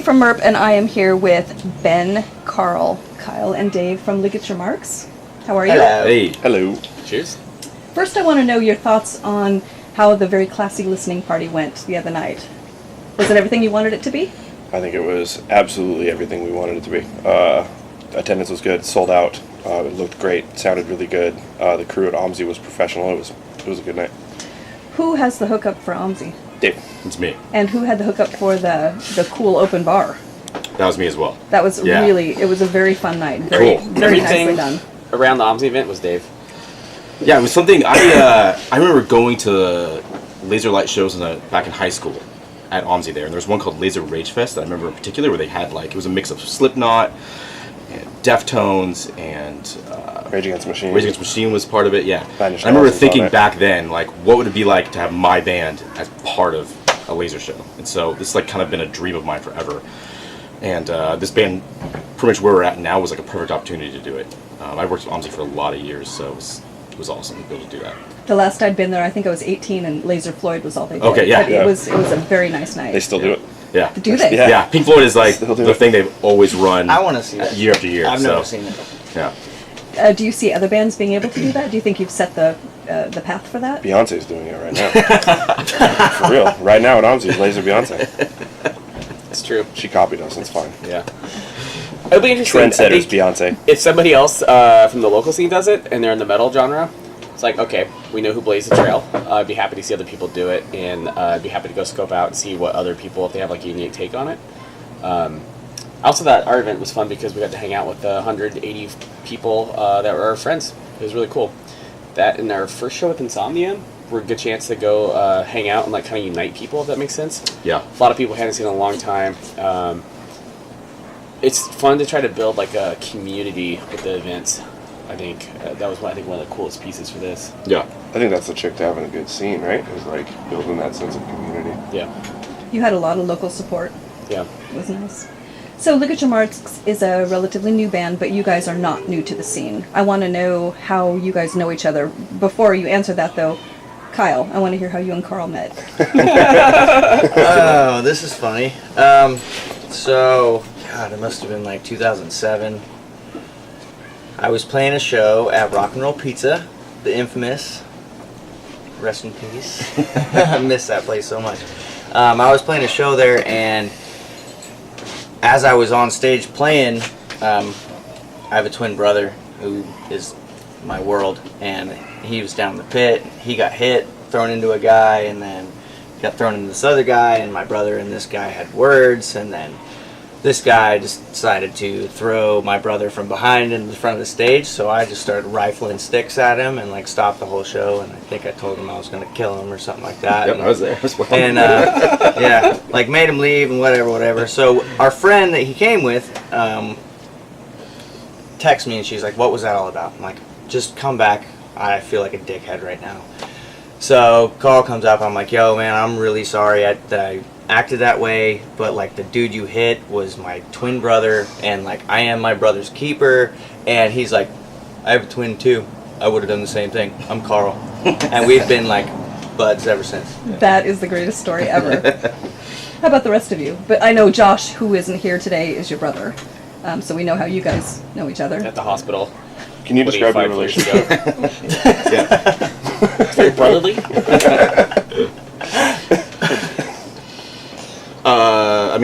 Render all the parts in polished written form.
Steve from MIRP, and I am here with Ben, Carl, Kyle, and Dave from Ligature Marks. How are you? Hello. Hey. Hello. Cheers. First, I want to know your thoughts on how the very classy listening party went the other night. Was it everything you wanted it to be? I think it was absolutely everything we wanted it to be. Attendance was good, sold out. It looked great, sounded really good. The crew at OMSI was professional. It was a good night. Who has the hookup for OMSI? Dave. It's me. And who had the hookup for the cool open bar? That was me as well. That was it was a very fun night. Very, Cool. very Everything nicely done. around the OMSI event was Dave. Yeah, it was something I remember going to laser light shows back in high school at OMSI there, and there was one called Laser Rage Fest that I remember in particular where they had it was a mix of Slipknot and Deftones and Rage Against the Machine. Rage Against the Machine was part of it, yeah. Nine And Inch I remember Nails was thinking on it. back then, what would it be like to have my band as part of a laser show? And so this kind of been a dream of mine forever. And this band, pretty much where we're at now, was like a perfect opportunity to do it. I worked at OMSI for a lot of years, so it was awesome to be able to do that. The last I'd been there, I think I was 18, and Laser Floyd was all they did. Okay, yeah. But Yeah. it was a very nice night. They still do it. Yeah. Do they? Yeah. Yeah, Pink Floyd is Still do the it. thing they've always run I want to see that. year after year. I've never seen it. Yeah. Do you see other bands being able to do that? Do you think you've set the path for that? Beyonce's doing it right now. For real. Right now at OMSI, Laser Beyonce. It's true. She copied us. It's fine. Yeah. It'll be interesting. I Trendsetters, think Beyonce. if somebody else from the local scene does it and they're in the metal genre, it's like, okay, we know who blazed the trail. I'd be happy to see other people do it, and I'd be happy to go scope out and see what other people, if they have a unique take on it. Also, that our event was fun because we got to hang out with 180 people that were our friends. It was really cool. That and our first show with Insomnia were a good chance to go hang out and kind of unite people, if that makes sense. Yeah. A lot of people hadn't seen in a long time. It's fun to try to build a community with the events. I think that was one of the coolest pieces for this. Yeah. I think that's the trick to having a good scene, right? Is building that sense of community. Yeah. You had a lot of local support. Yeah. It was nice. So Ligature Marks is a relatively new band, but you guys are not new to the scene. I want to know how you guys know each other. Before you answer that, though, Kyle, I want to hear how you and Carl met. Oh, this is funny. So, God, it must have been 2007. I was playing a show at Rock and Roll Pizza, the infamous. Rest in peace. I miss that place so much. I was playing a show there, and as I was on stage playing, I have a twin brother who is my world, and he was down in the pit. He got hit, thrown into a guy, and then got thrown into this other guy, and my brother and this guy had words, and then this guy just decided to throw my brother from behind into the front of the stage, so I just started rifling sticks at him and stopped the whole show, and I think I told him I was going to kill him or something like that. Yep, I was there as well. And yeah, made him leave and whatever. So our friend that he came with texted me, and she's like, "What was that all about?" I'm like, "Just come back. I feel like a dickhead right now." So Carl comes up. I'm like, "Yo, man, I'm really sorry that I acted that way, but the dude you hit was my twin brother, and I am my brother's keeper." And he's like, "I have a twin too. I would have done the same thing. I'm Carl." And we've been buds ever since. That is the greatest story ever. How about the rest of you? But I know Josh, who isn't here today, is your brother. So we know how you guys know each other. At the hospital. Can you describe your 25 years relationship? ago. Very brotherly.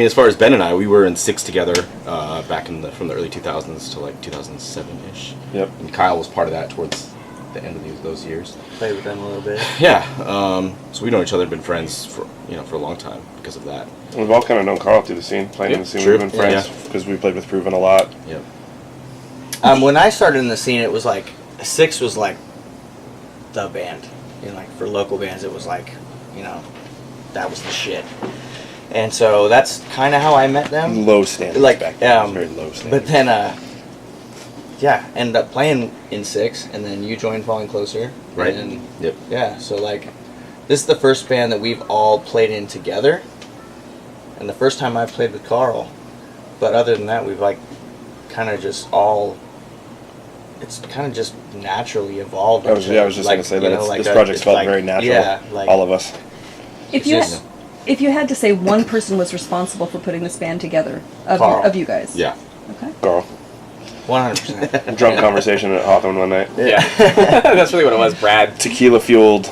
As far as Ben and I, we were in Six together back from the early 2000s to 2007-ish. Yep. And Kyle was part of that towards the end of those years. Played with them a little bit. Yeah. So we know each other, been friends for a long time because of that. We've all kind of known Carl through the scene, playing in the scene. True. We've been friends because we played with Proven a lot. Yep. When I started in the scene, it was Six was the band. For local bands, it was that was the shit. And so that's kind of how I met them. Low standards back then. Very low standards. But then, ended up playing in Six, and then you joined Falling Closer. Right. And Yep. yeah, so this is the first band that we've all played in together, and the first time I played with Carl. But other than that, we've kind of just all. It's kind of just naturally evolved. I was just going to say that this project felt very natural. Yeah, all of us. If you If you had to say one person was responsible for putting this band together, Carl. of you guys. Yeah. Okay. Carl. 100%. Drunk conversation at Hawthorne one night. Yeah. That's really what it was, Brad. Tequila fueled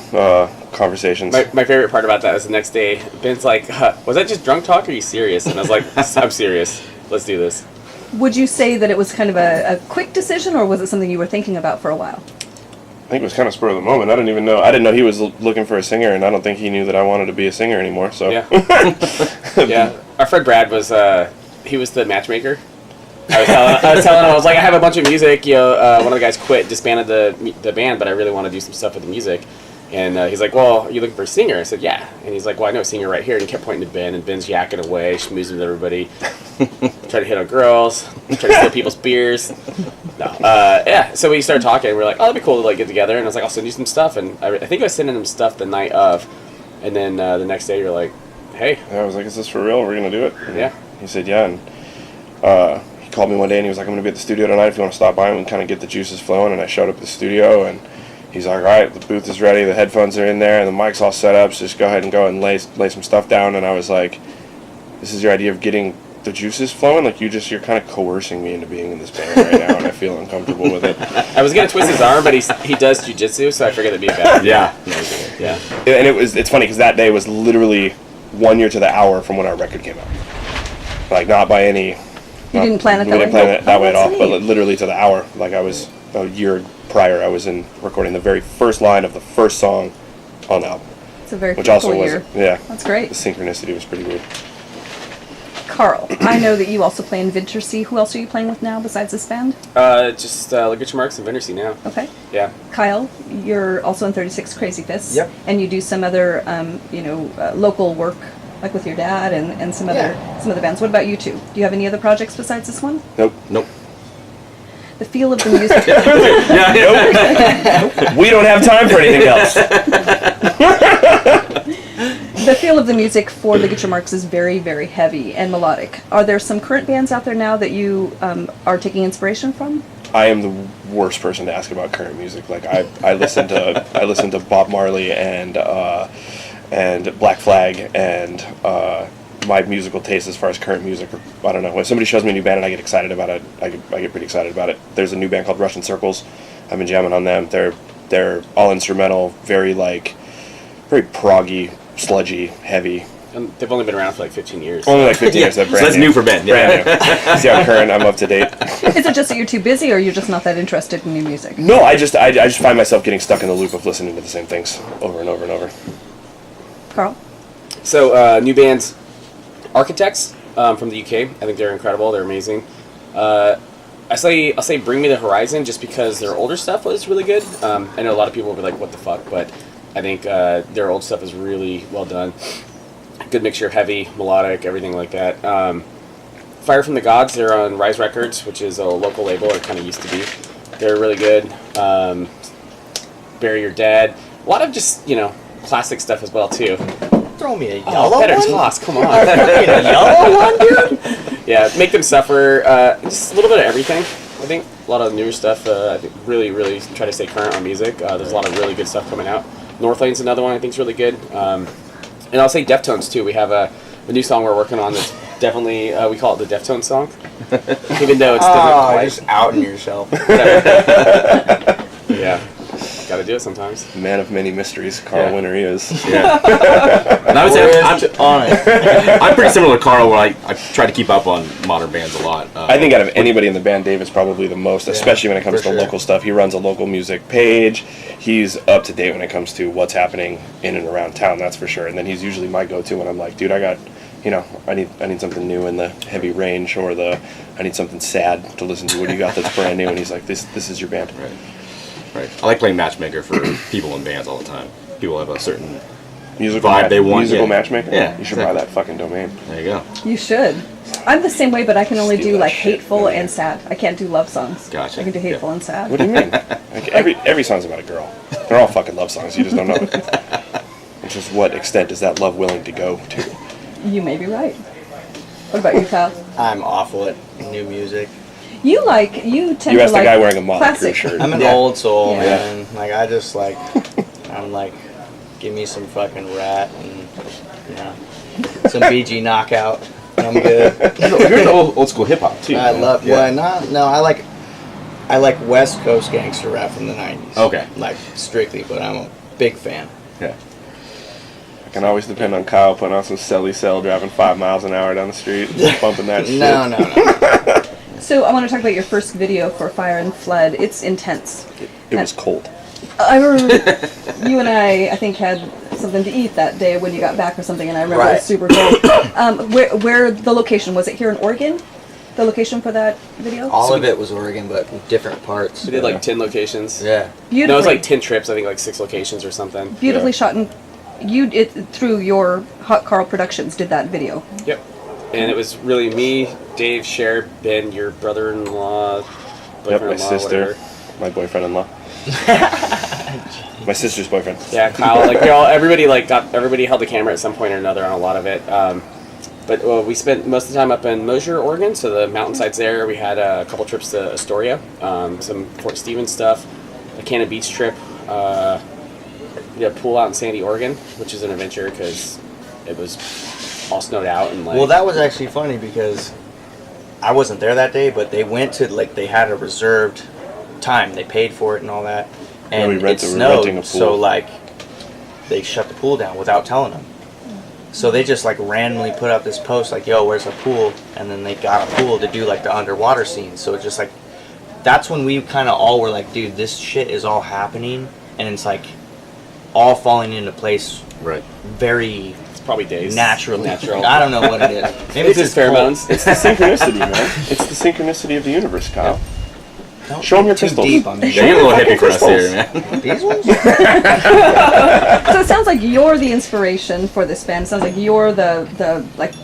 conversations. My favorite part about that was the next day, Ben's like, was that just drunk talk or are you serious? And I was like, I'm serious. Let's do this. Would you say that it was kind of a quick decision, or was it something you were thinking about for a while? I think it was kind of spur of the moment. I didn't know he was looking for a singer, and I don't think he knew that I wanted to be a singer anymore. So Yeah. Yeah. Our friend Brad was, he was the matchmaker. I was telling him, I was like, I have a bunch of music. One of the guys quit, disbanded the band, but I really want to do some stuff with the music. And he's like, well, are you looking for a singer? I said, yeah. And he's like, well, I know a singer right here. And he kept pointing to Ben, and Ben's yakking away, schmoozing with everybody, trying to hit on girls, trying to steal people's beers. No. Yeah, so we started talking, and we were like, oh, that'd be cool to like get together. And I was like, I'll send you some stuff. And I think I was sending him stuff the night of. And then the next day, you're like, hey. I was like, is this for real? We're going to do it? And Yeah. he said, yeah. And he called me one day, and he was like, I'm going to be at the studio tonight if you want to stop by and kind of get the juices flowing. And I showed up at the studio, and he's like, all right, the booth is ready, the headphones are in there, and the mic's all set up, so just go ahead and go and lay some stuff down. And I was like, this is your idea of getting the juices flowing? Like, you're kind of coercing me into being in this band right now, and I feel uncomfortable with it. I was going to twist his arm, but he does jujitsu, so I figured it'd be a bad idea. Yeah. Yeah. And it's funny, because that day was literally 1 year to the hour from when our record came out. Like, not by any... You didn't plan it that way? We didn't plan it that way at all, that's but neat. literally to the hour. Like, I was, a year prior, I was in recording the very first line of the first song on the album. It's a very Which fruitful also year. was, yeah. That's great. The synchronicity was pretty weird. Carl, I know that you also play in Vintersea. Who else are you playing with now besides this band? Just Ligature Marks and Vintersea now. Okay. Yeah. Kyle, you're also in 36 Crazy Fists. Yep. And you do some other, local work, like with your dad and some other bands. What about you two? Do you have any other projects besides this one? Nope. The feel of the music. Nope. We don't have time for anything else. The feel of the music for Ligature Marks is very, very heavy and melodic. Are there some current bands out there now that you are taking inspiration from? I am the worst person to ask about current music. Like, I listen to Bob Marley and Black Flag, and my musical taste as far as current music, I don't know. When somebody shows me a new band and I get excited about it, I get pretty excited about it. There's a new band called Russian Circles. I've been jamming on them. They're all instrumental, very proggy, sludgy, heavy. And they've only been around for like 15 years. Only like 15 years. That's So that's new for Ben. Brand new. See how current I'm up to date. Is it just that you're too busy, or you're just not that interested in new music? No, I just find myself getting stuck in the loop of listening to the same things over and over and over. Carl? So, new bands, Architects from the UK. I think they're incredible. They're amazing. I'll say Bring Me the Horizon, just because their older stuff was really good. I know a lot of people will be like, what the fuck, but I think their old stuff is really well done. Good mixture of heavy, melodic, everything like that. Fire from the Gods, they're on Rise Records, which is a local label, or kind of used to be. They're really good. Bury Your Dead. A lot of just, classic stuff as well, too. Throw me a yellow Better one? toss, come on. A yellow one, dude? Yeah, Make Them Suffer. Just a little bit of everything, I think. A lot of newer stuff. I think really, really try to stay current on music. There's a lot of really good stuff coming out. Northlane's another one I think is really good. And I'll say Deftones, too. We have a new song we're working on that's definitely, we call it the Deftones song. Even though it's different. You're just outing yourself. Yeah. Gotta do it sometimes. Man of many mysteries, Carl Yeah. Winter he is. Yeah. And I would say on it. I'm pretty similar to Carl, where I try to keep up on modern bands a lot. I think out of anybody in the band, Dave is probably the most, especially when it comes for to sure. local stuff. He runs a local music page. He's up to date when it comes to what's happening in and around town, that's for sure. And then he's usually my go-to when I'm like, dude, I need something new in the heavy range, or I need something sad to listen to. What do you got that's brand new? And he's like, this is your band. Right. I like playing matchmaker for people in bands all the time. People have a certain Musical vibe they want. Musical Yeah. matchmaker? Yeah, You should buy exactly. that fucking domain. There you go. You should. I'm the same way, but I can only Steal do that like shit. hateful and sad. I can't do love songs. Gotcha. I can do hateful Yeah. and sad. What do you mean? Like every song's about a girl. They're all fucking love songs. You just don't know it. It's just, what extent is that love willing to go to? You may be right. What about you, Kyle? I'm awful at new music. You tend You to asked like the guy wearing a Motley Crue classic. shirt. I'm an Yeah. old soul, Yeah. man. Like, I'm like, give me some fucking Rat and Yeah. Some BG knockout. I'm good. You're into old school hip hop too. I man. love. Yeah. Well, not. No, I like West Coast gangster rap from the '90s. Okay. Like strictly, but I'm a big fan. Yeah. I can always depend on Kyle putting on some Selly Cell driving 5 miles an hour down the street, bumping that shit. No. So I want to talk about your first video for Fire and Flood. It's intense. It was cold. I remember you and I think, had something to eat that day when you got back or something, and I remember it was super cold. Where the location, was it here in Oregon? The location for that video? All of it was Oregon, but different parts. We did like 10 locations. Yeah. Beautifully, No, it was like 10 trips. I think like 6 locations or something. beautifully shot, and you did through your Hot Carl Productions did that video. Yep. And it was really me, Dave, Cher, Ben, your brother-in-law, Yep, my boyfriend-in-law, sister, whatever. my boyfriend-in-law. My sister's boyfriend. Yeah, Kyle. Like everybody held the camera at some point or another on a lot of it. But we spent most of the time up in Mosier, Oregon, so the mountainsides there. We had a couple trips to Astoria, some Fort Stevens stuff, a Cannon Beach trip. We did a pool out in Sandy, Oregon, which is an adventure because it was all snowed out and like. Well, that was actually funny because I wasn't there that day, but they went to they had a reserved time. They paid for it and all that, and we it renting a snowed. pool. So they shut the pool down without telling them. So they just randomly put up this post "Yo, where's the pool?" And then they got a pool to do the underwater scenes. So it's just that's when we kind of all were like, "Dude, this shit is all happening," and it's all falling into place. Right. Very. Probably days. Natural. Natural. I don't know what it is. Maybe It's just pheromones. It's the synchronicity, man. It's the synchronicity of the universe, Kyle. Don't Show 'em your get too pistols. deep on me. Yeah, you're a little hippie for us Crystals. here, man. These ones? So it sounds like you're the inspiration for this band. It sounds like you're the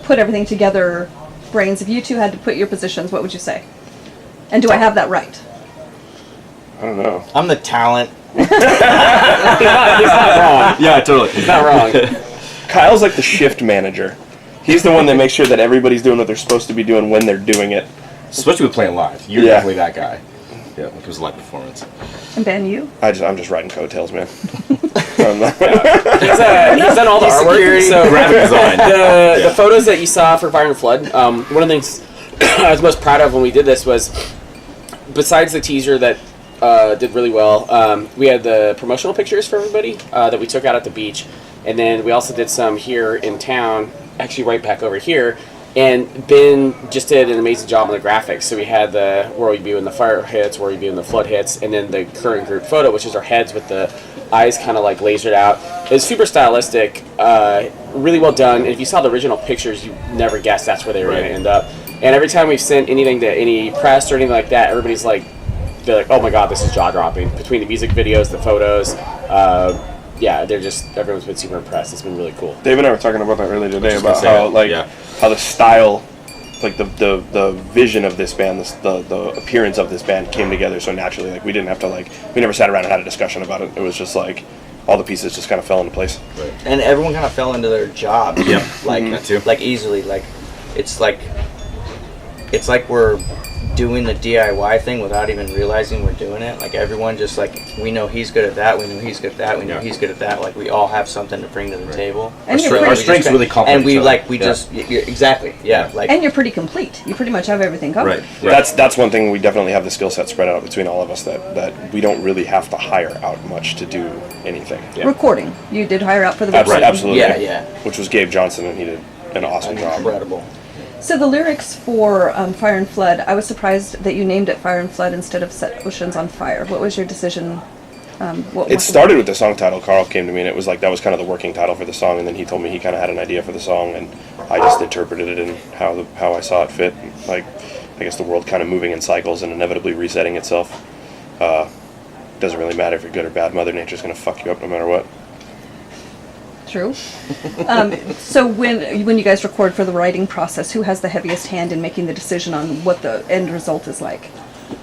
put everything together brains. If you two had to put your positions, what would you say? And do I have that right? I don't know. I'm the talent. He's not wrong. Yeah, totally. He's not wrong. Kyle's like the shift manager. He's the one that makes sure that everybody's doing what they're supposed to be doing when they're doing it. Especially with playing live. You're Yeah. definitely that guy. Yeah, like it was a live performance. And Ben, you? I'm just riding coattails, man. He's done all the artwork. Security. So Graphic design. the photos that you saw for Fire and Flood, one of the things I was most proud of when we did this was, besides the teaser that did really well, we had the promotional pictures for everybody that we took out at the beach, and then we also did some here in town, actually right back over here. And Ben just did an amazing job on the graphics. So we had the where we be when the fire hits, where we be when the flood hits, and then the current group photo, which is our heads with the eyes kind of lasered out. It's super stylistic, really well done. And if you saw the original pictures, you never guessed that's where they were going to end up. And every time we've sent anything to any press or anything like that, everybody's they're like, oh my god, this is jaw dropping. Between the music videos, the photos, yeah, everyone's been super impressed. It's been really cool. Dave and I were talking about that earlier today just about gonna say how that, how the style, the vision of this band, the appearance of this band came together so naturally. We didn't have to we never sat around and had a discussion about it. It was just all the pieces just kind of fell into place. Right. And everyone kind of fell into their job. Yep. That too. Easily. It's like we're doing the DIY thing without even realizing we're doing it. Everyone just we know he's good at that, we know he's good at that, we know he's good at that. We all have something to bring to the table. And Our strengths really complement and we each other. exactly. Yeah. And you're pretty complete. You pretty much have everything covered. Right. That's one thing we definitely have the skill set spread out between all of us that we don't really have to hire out much to do anything. Yeah. Recording. You did hire out for the website. Absolutely. Yeah. Which was Gabe Johnson, and he did an awesome job. Incredible. So the lyrics for Fire and Flood, I was surprised that you named it Fire and Flood instead of Set Oceans on Fire. What was your decision? It started with the song title. Carl came to me, and it was that was kind of the working title for the song, and then he told me he kind of had an idea for the song, and I just interpreted it in how I saw it fit. I guess the world kind of moving in cycles and inevitably resetting itself. Doesn't really matter if you're good or bad. Mother Nature's going to fuck you up no matter what. True. So when you guys record for the writing process, who has the heaviest hand in making the decision on what the end result is like?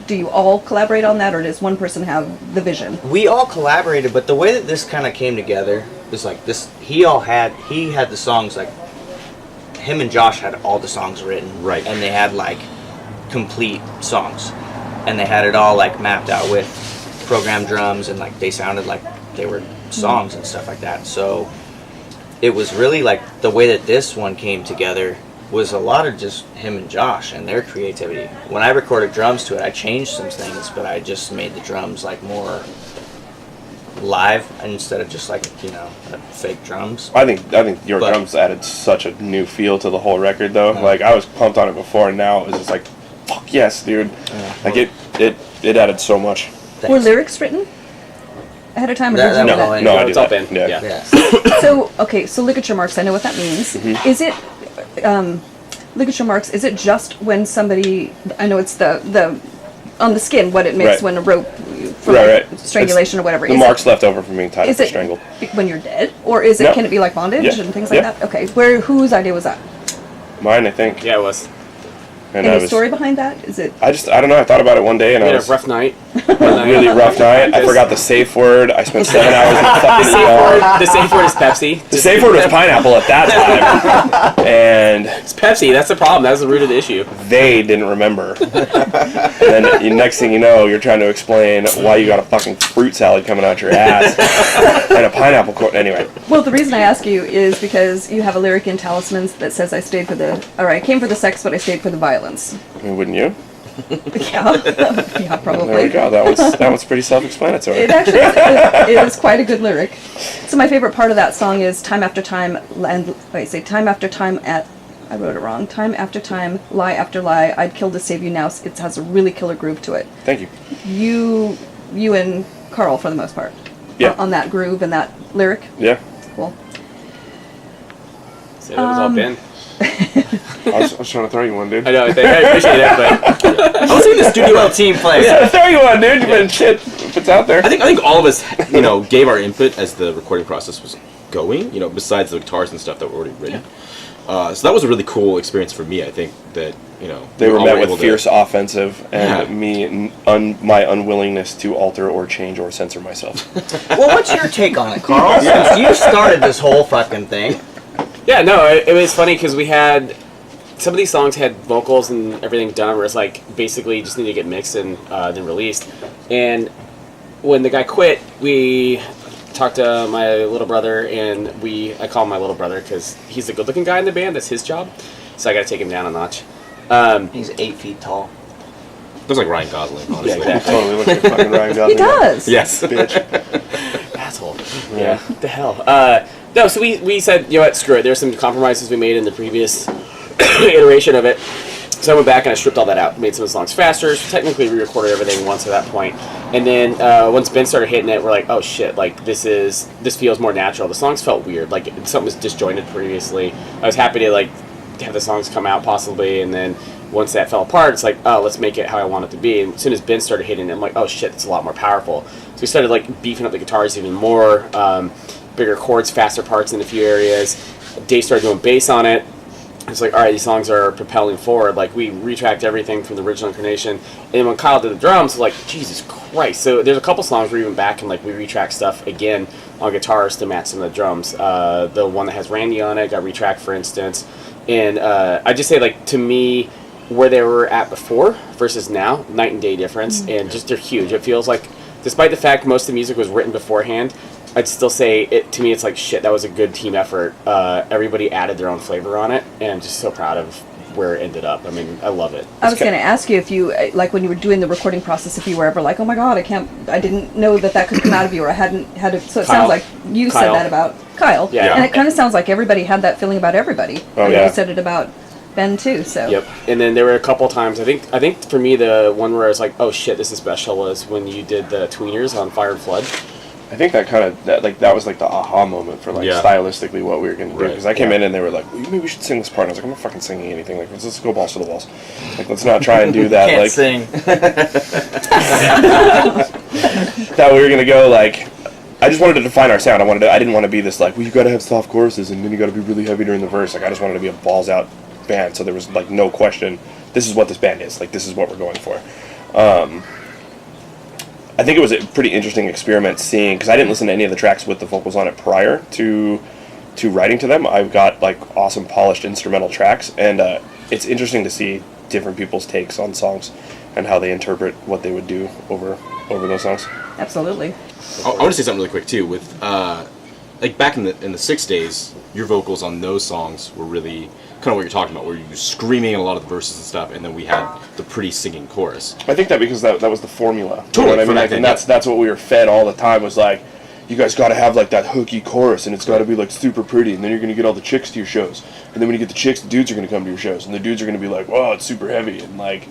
Do you all collaborate on that, or does one person have the vision? We all collaborated, but the way that this kind of came together was this. He had the songs him and Josh had all the songs written, right, and they had complete songs, and they had it all mapped out with programmed drums, and they sounded like they were songs and stuff like that. So it was really like the way that this one came together was a lot of just him and Josh and their creativity. When I recorded drums to it, I changed some things, but I just made the drums like more live instead of just like, you know, fake drums. I think your But- drums added such a new feel to the whole record, though. Like, I was pumped on it before, and now it was just like, fuck yes, dude. Like, it added so much. Were Thanks. lyrics written ahead of time, or That- did you that know was that? No, I It's do all that. been. Yeah. Yes. So, okay, so ligature marks, I know what that means. Is it, ligature marks, is it just when somebody, I know it's the on the skin, what it makes Right. when a rope, for Right. strangulation or whatever. The Is marks left over from being tied up Is and it strangled. when you're dead? Or is it, No. can it be like bondage Yeah. and things like Yeah. that? Okay, whose idea was that? Mine, I think. Yeah, it was. And I Any was, story behind that? Is it, I don't know. I thought about it one day, and We I had a was rough night. really rough night. I Just- forgot the safe word. I spent 7 hours in the The fucking safe car. word. The safe word is Pepsi. The safe word was pineapple at that time, and It's Pepsi. That's the problem. That's the root of the issue. they didn't remember. And then the next thing you know, you're trying to explain why you got a fucking fruit salad coming out your ass and a pineapple Anyway, well, the reason I ask you is because you have a lyric in Talismans that says I came for the sex, but I stayed for the violence. I mean, wouldn't you? Yeah, yeah, probably. There we go. That was pretty self-explanatory. It actually is, it is quite a good lyric. So my favorite part of that song is time after time, and I say time after time at, I wrote it wrong, time after time, lie after lie, I'd kill to save you now. It has a really killer groove to it. Thank you. You and Carl, for the most part, Yeah. on that groove and that lyric. Yeah. Cool. So it was all Ben. I was trying to throw you one, dude. I know. I appreciate it, but I was in the studio team play. Yeah, throw you one, dude. But shit, if it's out there. I think all of us, gave our input as the recording process was going. Besides the guitars and stuff that were already written. So that was a really cool experience for me. I think that They were all met able with to- fierce offensive, and Yeah. my unwillingness to alter or change or censor myself. Well, what's your take on it, Carl? Since you started this whole fucking thing. yeah, no, it was funny because we had some of these songs had vocals and everything done where it's like basically just need to get mixed and then released. And when the guy quit, we talked to my little brother, and I call him my little brother because he's the good-looking guy in the band. That's his job, so I got to take him down a notch. He's 8 feet tall. Looks like Ryan Gosling, honestly. exactly. Totally looks like fucking Ryan Gosling. He does. Yes. Bitch. Asshole. Yeah. What the hell? No, so we said, you know what, screw it. There's some compromises we made in the previous iteration of it. So I went back and I stripped all that out, made some of the songs faster, so technically re-recorded everything once at that point. And then once Ben started hitting it, we're like, oh shit, like this feels more natural. The songs felt weird, like something was disjointed previously. I was happy to like have the songs come out possibly, and then once that fell apart, it's like, oh, let's make it how I want it to be. And as soon as Ben started hitting it, I'm like, oh shit, it's a lot more powerful. So we started like beefing up the guitars even more, bigger chords, faster parts in a few areas. Dave started doing bass on it. It's like, all right, these songs are propelling forward. Like, we retracked everything from the original incarnation. And then when Kyle did the drums, like, Jesus Christ. So there's a couple songs where we went back and, like, we retracked stuff again on guitars to match some of the drums. The one that has Randy on it got retracked, for instance. And I just say, like, to me, where they were at before versus now, night and day difference. And just they're huge. It feels like, despite the fact most of the music was written beforehand, I'd still say, to me, it's like, shit, that was a good team effort. Everybody added their own flavor on it, and I'm just so proud of where it ended up. I mean, I love it. I was going to ask you if you, like when you were doing the recording process, if you were ever like, oh my god, I didn't know that could come out of you, or I hadn't had it. So it Kyle. sounds like you said Kyle. that about Kyle. Yeah. And it kind of sounds like everybody had that feeling about everybody. Oh, And yeah. you said it about Ben too, so. Yep. And then there were a couple times, I think for me, the one where I was like, oh shit, this is special, was when you did the tweeners on Fire and Flood. I think that was like the aha moment for like Yeah. stylistically what we were gonna do, Right. because I came in and they were like, well, maybe we should sing this part. And I was like, I'm not fucking singing anything. Like, let's just go balls to the walls. Like, let's not try and do that. Can't like sing. that we were gonna go like. I just wanted to define our sound. I didn't want to be this like, well, you gotta have soft choruses and then you gotta be really heavy during the verse. Like, I just wanted to be a balls out band. So there was like no question. This is what this band is. Like, this is what we're going for. I think it was a pretty interesting experiment seeing, because I didn't listen to any of the tracks with the vocals on it prior to writing to them. I've got like awesome polished instrumental tracks, and it's interesting to see different people's takes on songs and how they interpret what they would do over those songs. Absolutely. I want to say something really quick too. With like back in the 6 days, your vocals on those songs were really kind of what you're talking about, where you were screaming in a lot of the verses and stuff, and then we had the pretty singing chorus. I think that because that was the formula. Totally, You know what I for mean? that Like, thing, and yeah. that's what we were fed all the time was like, you guys got to have like that hooky chorus, and it's got to be like super pretty, and then you're gonna get all the chicks to your shows, and then when you get the chicks, the dudes are gonna come to your shows, and the dudes are gonna be like, "Wow, it's super heavy," and like,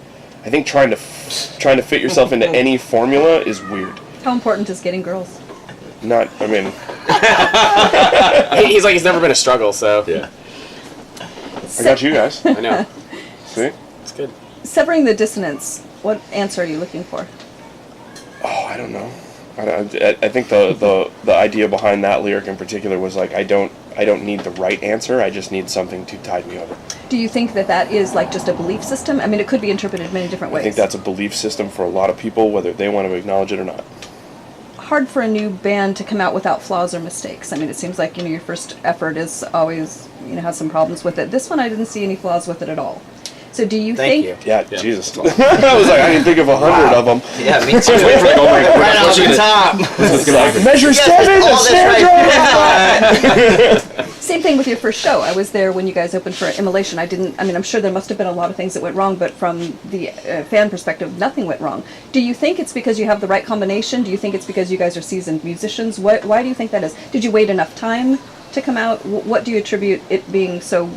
I think trying to fit yourself into any formula is weird. How important is getting girls? Not, I mean, He's like, he's never been a struggle, so. Yeah. I got you guys. I know. See? It's good. Severing the dissonance, what answer are you looking for? Oh, I don't know. I think the idea behind that lyric in particular was like, I don't need the right answer. I just need something to tide me over. Do you think that is like just a belief system? I mean, it could be interpreted many different ways. I think that's a belief system for a lot of people, whether they want to acknowledge it or not. hard for a new band to come out without flaws or mistakes. I mean, it seems like, your first effort is always, has some problems with it. This one, I didn't see any flaws with it at all. So do you Thank think... you. Yeah, Yeah. Jesus. I was like, I didn't think of 100 of them. Yeah, me too. Wait for like, oh my God, Right what's off the gonna- top. what's gonna happen? Measure 7, all the this snare right drum. Same thing with your first show. I was there when you guys opened for Immolation. I'm sure there must have been a lot of things that went wrong, but from the fan perspective, nothing went wrong. Do you think it's because you have the right combination? Do you think it's because you guys are seasoned musicians? Why do you think that is? Did you wait enough time to come out? What do you attribute it being so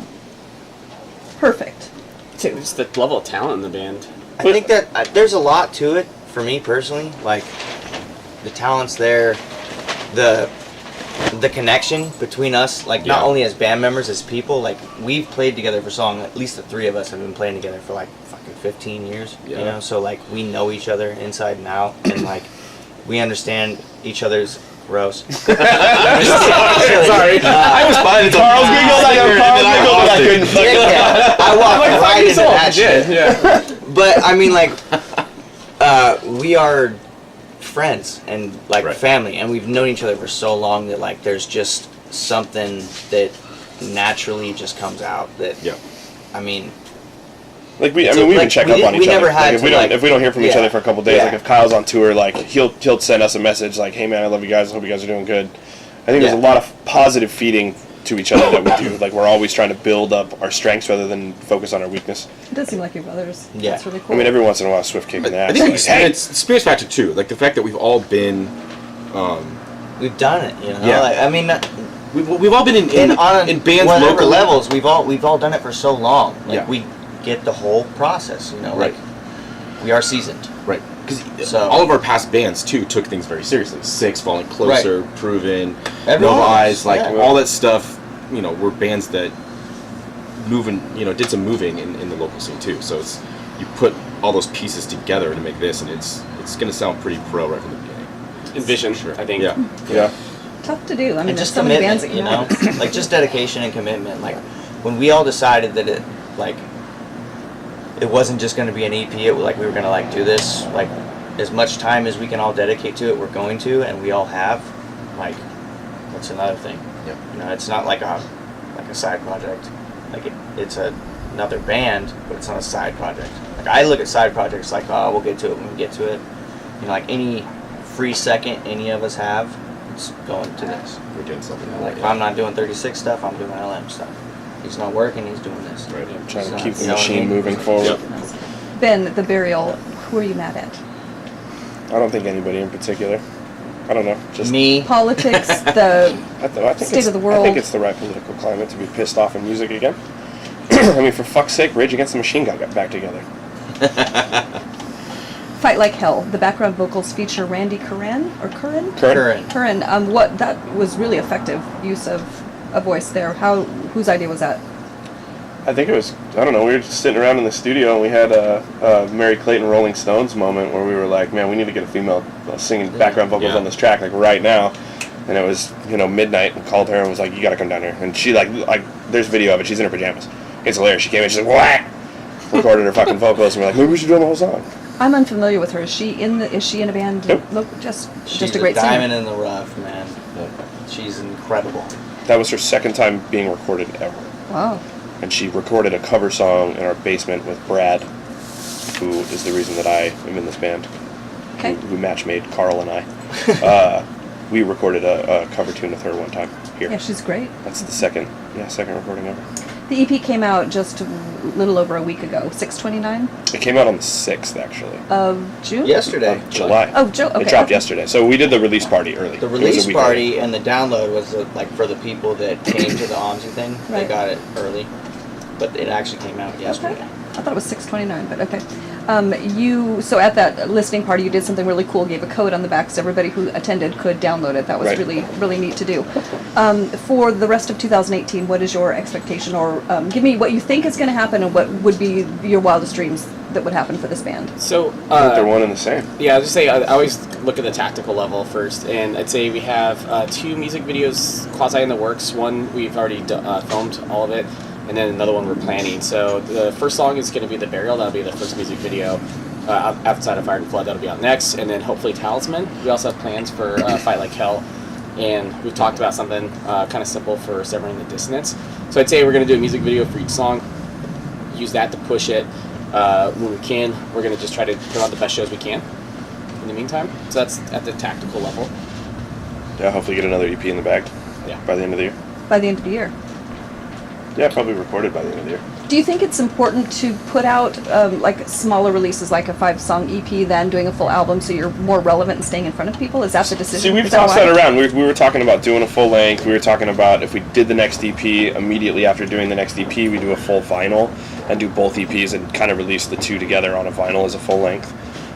perfect? Just the level of talent in the band. I think that there's a lot to it for me personally. Like, the talent's there, the connection between us, like not Yeah. only as band members, as people. Like, we've played together for so long. At least the three of us have been playing together for like fucking 15 years. Yeah. So like we know each other inside and out, and like we understand each other's gross. Sorry. I was fine until Carl's giggled, I couldn't fucking... Yeah, I walked right into that shit. Yeah. But I mean, like, we are friends and like Right. family, and we've known each other for so long that like there's just something that naturally just comes out. That Yeah. I mean, Like we So, even like, check we up on didn't- each we other. never had Like, to, if we don't hear from each yeah. other for a couple days, Yeah. like if Kyle's on tour, like he'll send us a message like, "Hey man, I love you guys. I hope you guys are doing good." I think there's a Yeah. lot of positive feeding to each other that we do. Like we're always trying to build up our strengths rather than focus on our weakness. It does seem like your brothers. Yeah. That's really cool. I mean, every once in a while, Swift kick in the ass. I think like, hey, it's experience factor too. Like the fact that we've all been, we've done it. Yeah. Like, I mean, we've all been in bands whatever locally. levels, we've all done it for so long. Like, Yeah. we get the whole process. Right. Like we are seasoned. Right. Because So- all of our past bands too took things very seriously. Six, Falling Closer, Proven, Everyone Nova was, Eyes, like yeah. all that stuff. Were bands that did some moving in the local scene too. So it's you put all those pieces together to make this, and it's going to sound pretty pro right from the beginning. Envision, I think. Yeah. yeah. Tough to do. I mean, And there's just so many commitment, bands that you know. like just dedication and commitment. Like when we all decided that it wasn't just going to be an EP. It was like we were going to like do this like as much time as we can all dedicate to it. We're going to, and we all have. Like that's another thing. Yeah. It's not like a side project. Like it's another band, but it's not a side project. Like I look at side projects like, oh, we'll get to it when we get to it. Like any free second any of us have, it's going to this. We're doing something. Like if I'm not doing 36 stuff, I'm doing LM stuff. He's not working, he's doing this. Right. Trying to So, keep the you know what I machine mean? moving forward. Yep. Ben, the Burial, who are you mad at? I don't think anybody in particular. I don't know. Just Me, Politics, the... I think State it's, of the world. I think it's the right political climate to be pissed off in music again. I mean, for fuck's sake, Rage Against the Machine got back together. Fight Like Hell. The background vocals feature Randy Curran? Curran? Curran. Curran. That was really effective use of a voice there. Whose idea was that? I think it was, I don't know, we were just sitting around in the studio and we had a Mary Clayton Rolling Stones moment where we were like, man, we need to get a female singing background vocals Yeah. on this track, like right now. And it was, midnight, and called her and was like, you gotta come down here. And she like there's video of it, she's in her pajamas. It's hilarious. She came in, she's like, what? Recorded her fucking vocals, and we're like, maybe we should do the whole song. I'm unfamiliar with her. Is she in a band? Nope. Look, just she's a great diamond singer. in the rough, man. She's incredible. That was her second time being recorded ever. Wow. And she recorded a cover song in our basement with Brad, who is the reason that I am in this band. Okay. Who match made Carl and I. we recorded a cover tune with her one time here. Yeah, she's great. That's the second recording ever. The EP came out just a little over a week ago, 6/29 It came out on the 6th, actually. of June? Yesterday. July. Oh, Joe. Okay. It dropped okay. yesterday. So we did the release party early. The It was release a week party and the download was like for the people that came to the OMSI thing. They Right. got it early, but it actually came out yesterday. Okay. I thought it was 6/29, but okay. So at that listening party, you did something really cool. Gave a code on the back so everybody who attended could download it. That was Right. really neat to do. For the rest of 2018, what is your expectation, or give me what you think is going to happen, and what would be your wildest dreams that would happen for this band? So, I think they're one and the same. yeah, I'll just say I always look at the tactical level first, and I'd say we have 2 music videos quasi in the works. One we've already filmed all of it, and then another one we're planning. So the first song is going to be The Burial. That'll be the first music video. Outside of Fire and Flood, that'll be out next, and then hopefully Talisman. We also have plans for Fight Like Hell, and we've talked about something kind of simple for Severing the Dissonance. So I'd say we're going to do a music video for each song, use that to push it when we can. We're going to just try to put on the best shows we can in the meantime. So that's at the tactical level. Yeah, hopefully get another EP in the bag Yeah. by the end of the year. By the end of the year. Yeah, probably recorded by the end of the year. Do you think it's important to put out like smaller releases, like a 5-song EP, than doing a full album, so you're more relevant and staying in front of people? Is that the decision? See, we've Is that tossed why? that around. We were talking about doing a full length. We were talking about if we did the next EP, immediately after doing the next EP, we do a full vinyl and do both EPs and kind of release the two together on a vinyl as a full length.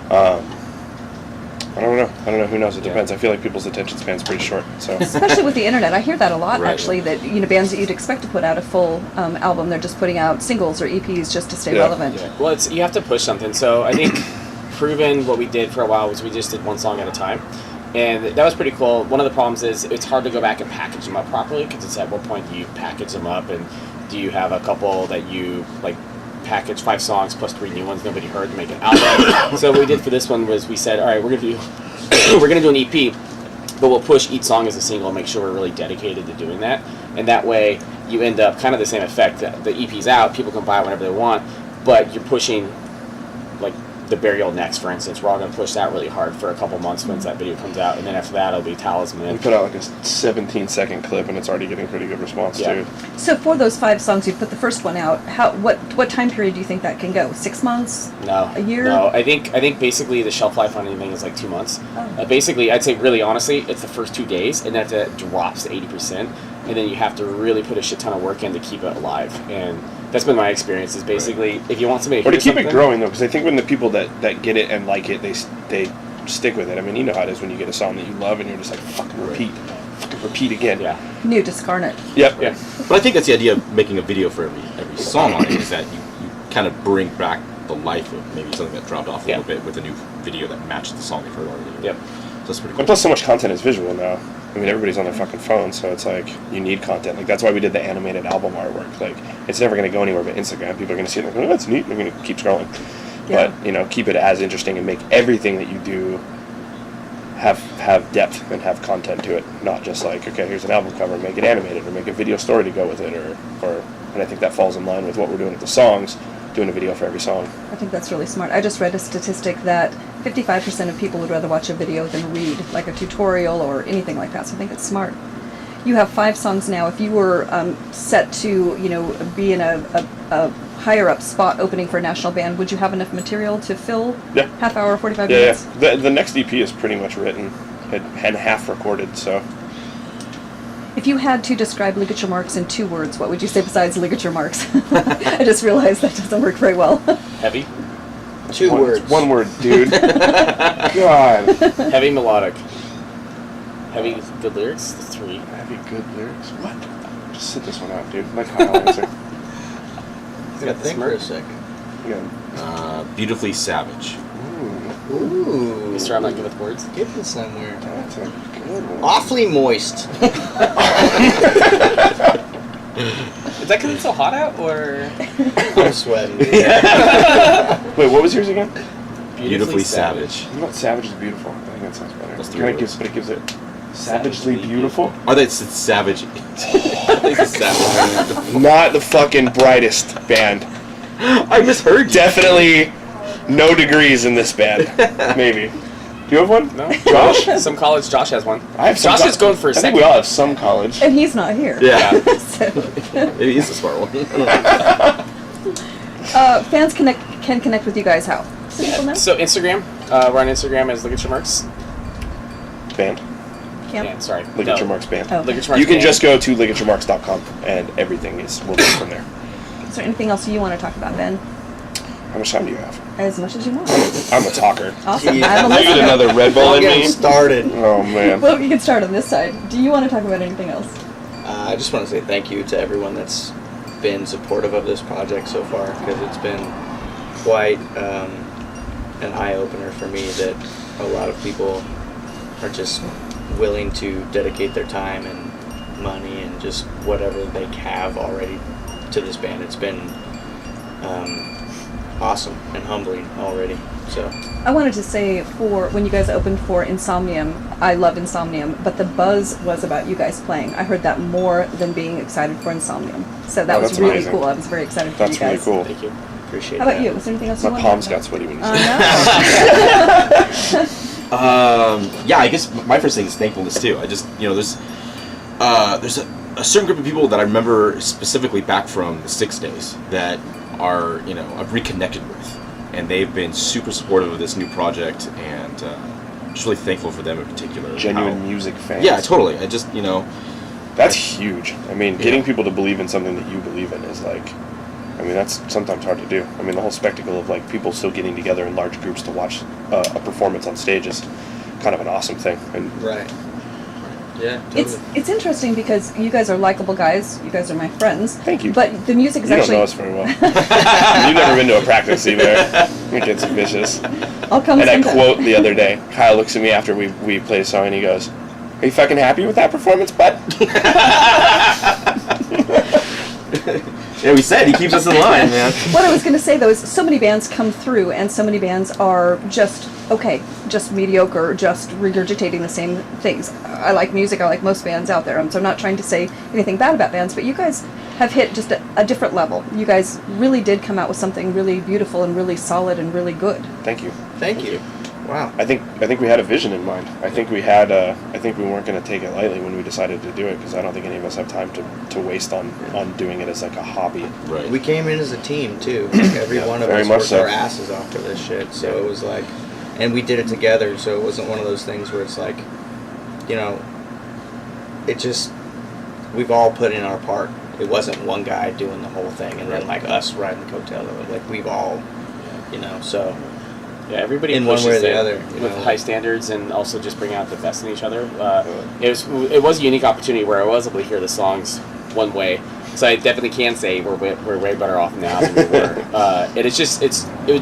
I don't know. Who knows? It depends. I feel like people's attention span's pretty short. So Especially with the internet, I hear that a lot. Right. Actually, that bands that you'd expect to put out a full album, they're just putting out singles or EPs just to stay Yeah. relevant. Yeah. Well, you have to push something. So I think Proven, what we did for a while was we just did one song at a time. And that was pretty cool. One of the problems is it's hard to go back and package them up properly, because it's at what point do you package them up, and do you have a couple that you like package 5 songs plus 3 new ones nobody heard to make an album. So what we did for this one was we said, all right, we're gonna do an EP, but we'll push each song as a single and make sure we're really dedicated to doing that. And that way you end up kind of the same effect. The EP's out, people can buy it whenever they want, but you're pushing like The Burial next, for instance. We're all going to push that really hard for a couple months once that video comes out, and then after that it'll be we Talisman. put out like a 17-second clip, and it's already getting pretty good response Yeah. too. So for those 5 songs, you put the first one out. What time period do you think that can go? 6 months? No. A year? No, I think basically the shelf life on anything is like 2 months. Oh. Basically, I'd say really honestly, it's the first 2 days, and then it drops to 80%, and then you have to really put a shit ton of work in to keep it alive. And that's been my experience. Is basically if you want somebody to Or to hear keep it something- growing though, because I think when the people that get it and like it, they stick with it. I mean, you know how it is when you get a song that you love and you're just like fucking repeat again. Yeah. New discarnate. Yep. Yeah. But I think that's the idea of making a video for every song on it, is that you kind of bring back the life of maybe something that dropped off a Yeah. little bit with a new video that matched the song you've heard already. Yep. So that's pretty cool. And plus, so much content is visual now. I mean, everybody's on their fucking phone, so it's like you need content. Like that's why we did the animated album artwork. Like it's never going to go anywhere but Instagram. People are going to see it and go, "Oh, that's neat." And they're going to keep scrolling. Yeah. But keep it as interesting and make everything that you do have depth and have content to it. Not just like, okay, here's an album cover, make it animated, or make a video story to go with it, or. And I think that falls in line with what we're doing with the songs. Doing a video for every song. I think that's really smart. I just read a statistic that 55% of people would rather watch a video than read, like a tutorial or anything like that. So I think it's smart. You have 5 songs now. If you were set to, be in a higher up spot opening for a national band, would you have enough material to fill Yeah. half hour, 45 Yeah, minutes? yeah. The next EP is pretty much written and half recorded. So If you had to describe Ligature Marks in 2 words, what would you say besides Ligature Marks? I just realized that doesn't work very well. Heavy, 2 words. One word, dude. God. heavy melodic, heavy good lyrics. 3. Heavy good lyrics. What? Just sit this one out, dude. Let Kyle answer. I gotta think for a sec. Yeah. Beautifully savage. Ooh. Mr. I'm not good with words. Getting somewhere. That's a good one. Awfully moist. Is that because it's so hot out, or I'm sweating. Wait, what was yours again? Beautifully savage. What about Savage is Beautiful? I think that sounds better. That's Kind of three gives, but it gives it savagely beautiful. Oh, that's savage. It's savage. Not the fucking brightest band. I misheard you. Definitely no degrees in this band. Maybe. Do you have one? No. Josh? Some college. Josh has one. I have some Josh is going for a I think second. we all have some college. And he's not here. Yeah. So, Maybe he's the smart one. fans can connect with you guys how? So people know? So Instagram. We're on Instagram as Ligature Marks. Band. Camp? Yeah, sorry. Ligature No. Marks Band. Oh. Ligature Marks You can Band. just go to ligaturemarks.com and everything will go from there. Is there anything else you want to talk about, Ben? How much time do you have? As much as you want. I'm a talker. Awesome. Jeez. I'm a Look at listener. another Red Bull Don't in get me. started. Oh man. Well, you can start on this side. Do you want to talk about anything else? I just want to say thank you to everyone that's been supportive of this project so far, because it's been quite an eye-opener for me that a lot of people are just willing to dedicate their time and money and just whatever they have already to this band. It's been awesome and humbling already. So I wanted to say, for when you guys opened for Insomnium, I love Insomnium, but the buzz was about you guys playing. I heard that more than being excited for Insomnium. So that Oh, was that's really amazing. cool. I was very excited for That's you guys. really cool. thank you. Appreciate How about that. you? Was there anything else you My wanted palms to got sweaty when you said I that. know. Yeah, I guess my first thing is thankfulness too. I just, there's a certain group of people that I remember specifically back from the 6 days that are, I've reconnected with, and they've been super supportive of this new project, and just really thankful for them in particular. Genuine How- music fans. Yeah, totally. I just, That's huge. I mean, getting Yeah. people to believe in something that you believe in is like, that's sometimes hard to do. I mean, the whole spectacle of like people still getting together in large groups to watch a performance on stage is kind of an awesome thing. And Right. Yeah. It's interesting because you guys are likable guys. You guys are my friends. Thank you. But the music is you don't actually. know us very well. You've never been to a practice either. It gets vicious. I'll come And I sometime. quote the other day, Kyle looks at me after we played a song and he goes, "Are you fucking happy with that performance, bud?" yeah, we said he keeps us in line, man. What I was going to say though is so many bands come through and so many bands are just mediocre, just regurgitating the same things. I like music, I like most bands out there, so I'm not trying to say anything bad about bands, but you guys have hit just a different level. You guys really did come out with something really beautiful and really solid and really good. Thank you. Thank you. Wow. I think we had a vision in mind. I think we had. I think we weren't going to take it lightly when we decided to do it, because I don't think any of us have time to waste on doing it as like a hobby. Right. We came in as a team too. Like every one of very us much worked so. our asses off for this shit. So it was like, and we did it together. So it wasn't one of those things where it's like, it just, we've all put in our part. It wasn't one guy doing the whole thing and then like us riding the coattails of it. Like we've all, so. Yeah, everybody In one pushes way or the it other, with high standards and also just bring out the best in each other. It was a unique opportunity where I was able to hear the songs one way, so I definitely can say we're way better off now than we were. And it was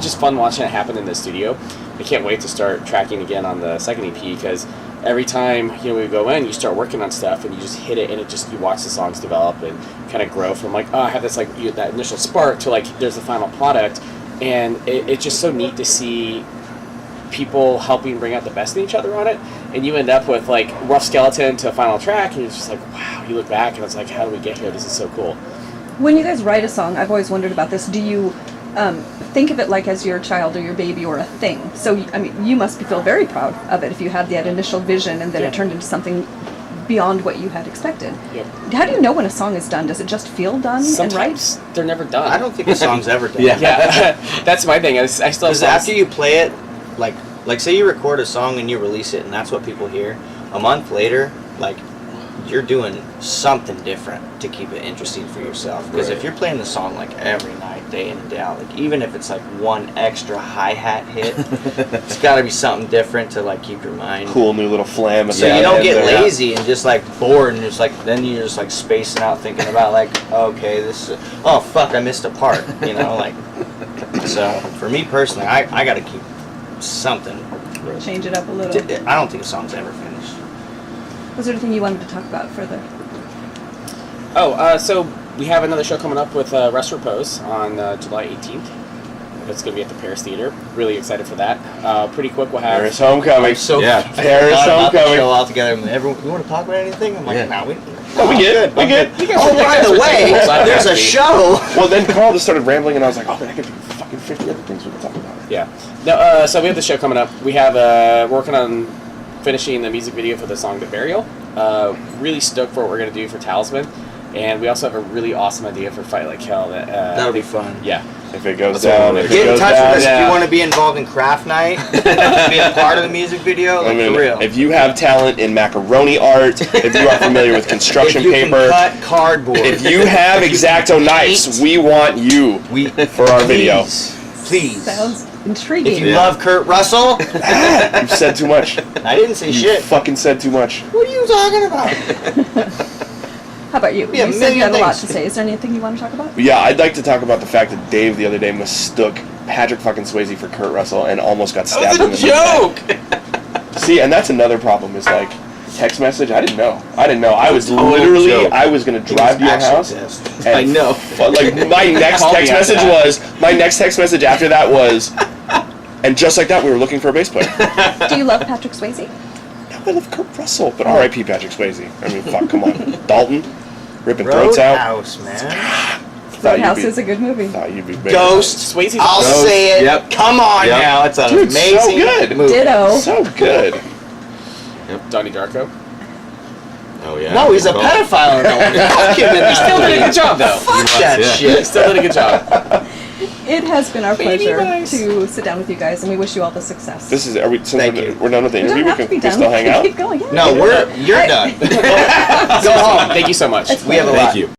just fun watching it happen in the studio. I can't wait to start tracking again on the second EP, because every time we go in, you start working on stuff and you just hit it, and you watch the songs develop and kind of grow from like, oh, I have this like that initial spark to like there's the final product. And it's just so neat to see people helping bring out the best in each other on it. And you end up with like rough skeleton to a final track, and it's just like, wow, you look back and it's like, how do we get here? This is so cool. When you guys write a song, I've always wondered about this. Do you think of it like as your child or your baby or a thing? So, you must feel very proud of it if you had that initial vision and then it turned into something beyond what you had expected. Yep. How do you know when a song is done? Does it just feel done Sometimes they're never done. I don't think the song's ever done. Yeah. Yeah, that's my thing. I still have Because songs. after you play it, like say you record a song and you release it and that's what people hear, a month later, like you're doing something different to keep it interesting for yourself. Because if you're playing the song like every night, day in and day out, like even if it's like one extra hi-hat hit, it's got to be something different to like keep your mind. Cool new little flam. At So the you don't end get there. lazy and just like bored and just like then you're just like spacing out thinking about like, okay, this oh fuck, I missed a part, like. So for me personally, I got to keep something. Change it up a little. I don't think a song's ever finished. Was there anything you wanted to talk about further? So we have another show coming up with Rest Repose on July 18th. It's going to be at the Paris Theater. Really excited for that. Pretty quick, we'll have... Paris Homecoming. So Yeah. I Paris thought about the Homecoming. show all together. And everyone, you want to talk about anything? I'm like, Yeah. nah, we good. We good. Oh, by the way, there's a show. Well, then Carl just started rambling, and I was like, "Oh, man, I could do fucking 50 other things we can talk about." Yeah. No. So we have the show coming up. We have working on finishing the music video for the song "The Burial." Really stoked for what we're gonna do for Talisman, and we also have a really awesome idea for Fight Like Hell. That'll be fun. Yeah. If it goes That's what down, we're if Get it in goes touch down, with us if yeah. you want to be involved in craft night, be a part of the music video, like I mean, for real. if you have talent in macaroni art, if you are familiar with construction if you paper, can cut cardboard, if you have X-Acto knives, paint, we want you for our video. Please. Sounds intriguing. If you love Kurt Russell, You've said too much. I didn't say You shit. fucking said too much. What are you talking about? How about you? Yeah, You said you million had a lot things. to say. Is there anything you want to talk about? Yeah, I'd like to talk about the fact that Dave the other day mistook Patrick fucking Swayze for Kurt Russell and almost got stabbed in the joke. See, and that's another problem. Is like text message. I didn't know. I was Total literally. joke. I was gonna drive to your house. And I know. Like my next Call me text after message that. was. My next text message after that was. And just like that, we were looking for a bass player. Do you love Patrick Swayze? No, I love Kurt Russell, but R.I.P. Patrick Swayze. I mean, fuck, come on, Dalton, ripping throats out. Roadhouse, man. Thought you'd Roadhouse be- is a good movie. Thought you'd be big. Ghost. Swayze's I'll Ghost. say it. Yep. Come on Yep. now. It's an Dude, so amazing good. movie. Ditto. So good. Donnie Darko. Oh yeah. No, he's a Good call. pedophile. No one fuck him in that Still did a movie. good job though. Fuck that Yeah. shit. Still did a good job. It has been our Baby pleasure mice. to sit down with you guys, and we wish you all the success. This is. Are we? Since Thank we're, you. we're done with the We don't interview, have to be we can done. still hang out. Keep going. Yeah. No, you're done. Go home. Thank you so much. We have a lot. Thank you.